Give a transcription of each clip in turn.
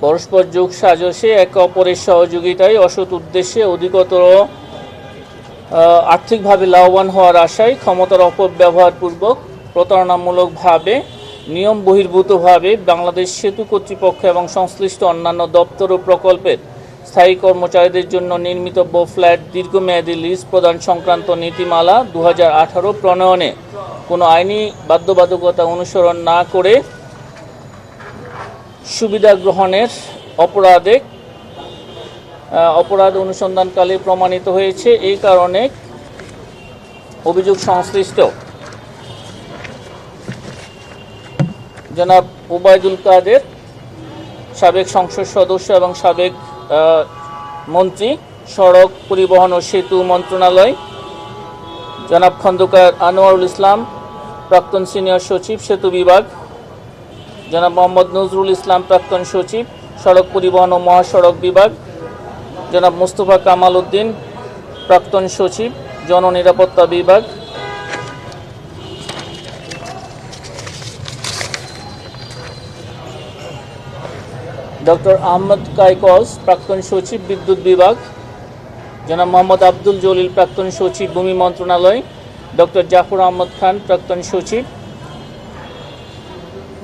পরস্পর যোগ সাজসে একে অপরের সহযোগিতায় অসৎ উদ্দেশ্যে অধিকতর আর্থিকভাবে লাভবান হওয়ার আশায় ক্ষমতার অপব্যবহারপূর্বক প্রতারণামূলকভাবে নিয়ম বহির্ভূতভাবে বাংলাদেশ সেতু কর্তৃপক্ষ এবং সংশ্লিষ্ট অন্যান্য দপ্তর ও প্রকল্পের স্থায়ী কর্মচারীদের জন্য নির্মিত ফ্ল্যাট দীর্ঘমেয়াদী লিজ প্রদান সংক্রান্ত নীতিমালা 2018 প্রণয়নে কোনো আইনি বাধ্যবাধকতা অনুসরণ না করে সুবিধা গ্রহণের অপরাধ অনুসন্ধানকালে প্রমাণিত হয়েছে। এই কারণে অভিযোগ সংশ্লিষ্ট জনাব ওবায়দুল কাদের, সাবেক সংসদ সদস্য এবং সাবেক মন্ত্রী, সড়ক পরিবহন ও সেতু মন্ত্রণালয়; জনাব খন্দকার আনোয়ারুল ইসলাম, প্রাক্তন সিনিয়র সচিব, সেতু বিভাগ; জনাব মোহাম্মদ নজরুল ইসলাম, প্রাক্তন সচিব, সড়ক পরিবহন ও মহাসড়ক বিভাগ; জনাব মোস্তফা কামাল উদ্দিন, প্রাক্তন সচিব, জননিরাপত্তা বিভাগ; ডক্টর আহমদ কায়কস, প্রাক্তন সচিব, বিদ্যুৎ বিভাগ; জনাব মোহাম্মদ আব্দুল জলিল, প্রাক্তন সচিব, ভূমি মন্ত্রণালয়; ডক্টর জাফর আহমদ খান, প্রাক্তন সচিব;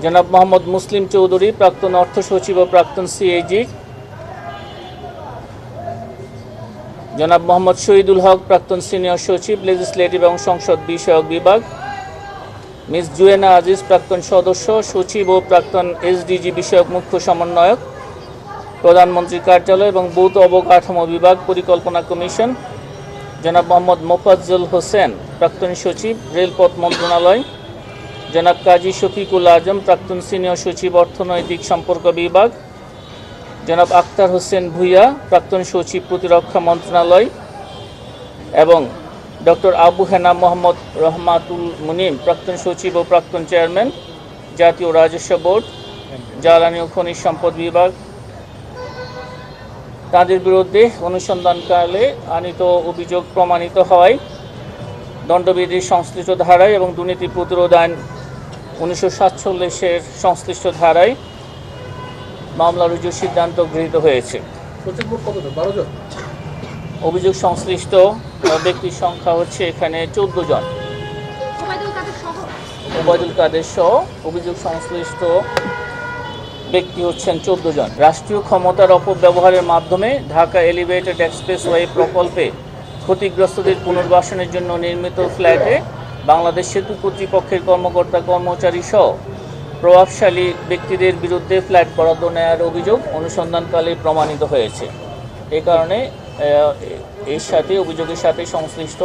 জনাব মোহাম্মদ মুসলিম চৌধুরী, প্রাক্তন অর্থ সচিব ও প্রাক্তন সিএজি; জনাব মোহাম্মদ শহীদুল হক, প্রাক্তন সিনিয়র সচিব, লেজিসলেটিভ এবং সংসদ বিষয়ক বিভাগ; মিস জুয়েনা আজিজ, প্রাক্তন সদস্য সচিব ও প্রাক্তন এসডিজি বিষয়ক মুখ্য সমন্বয়ক, প্রধানমন্ত্রীর কার্যালয় এবং ভৌত অবকাঠামো বিভাগ, পরিকল্পনা কমিশন; জনাব মোহাম্মদ মোফাজ্জল হোসেন, প্রাক্তন সচিব, রেলপথ মন্ত্রণালয়; জনাব কাজী শফিকুল আজম, প্রাক্তন সিনিয়র সচিব, অর্থনৈতিক সম্পর্ক বিভাগ; জনাব আখতার হোসেন ভুইয়া, প্রাক্তন সচিব, প্রতিরক্ষা মন্ত্রণালয়; এবং ডক্টর আবু হেনা মোহাম্মদ রহমাতুল মুনিম, প্রাক্তন সচিব ও প্রাক্তন চেয়ারম্যান, জাতীয় রাজস্ব বোর্ড, জ্বালানি ও খনিজ সম্পদ বিভাগ, তাদের বিরুদ্ধে অনুসন্ধানকালে আনিত অভিযোগ প্রমাণিত হওয়ায় দণ্ডবিধির সংশ্লিষ্ট ধারায় এবং দুর্নীতি প্রতিরোধ আইন 1947-এর সংশ্লিষ্ট ধারায় মামলা রুজুর সিদ্ধান্ত গৃহীত হয়েছে। অভিযোগ সংশ্লিষ্ট ব্যক্তির সংখ্যা হচ্ছে এখানে 14 জন। ওবায়দুল কাদের সহ অভিযোগ সংশ্লিষ্ট ব্যক্তি হচ্ছেন 14 জন। রাষ্ট্রীয় ক্ষমতার অপব্যবহারের মাধ্যমে ঢাকা এলিভেটেড এক্সপ্রেসওয়ে প্রকল্পে ক্ষতিগ্রস্তদের পুনর্বাসনের জন্য নির্মিত ফ্ল্যাটে বাংলাদেশ সেতু কর্তৃপক্ষের কর্মকর্তা কর্মচারী সহ প্রভাবশালী ব্যক্তিদের বিরুদ্ধে ফ্ল্যাট বরাদ্দ নেওয়ার অভিযোগ অনুসন্ধানকালে প্রমাণিত হয়েছে। এই কারণে অভিযোগের সাথে সংশ্লিষ্ট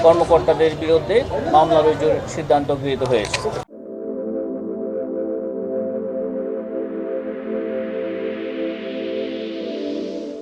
কর্মকর্তাদের বিরুদ্ধে মামলা রুজুর সিদ্ধান্ত গৃহীত হয়েছে।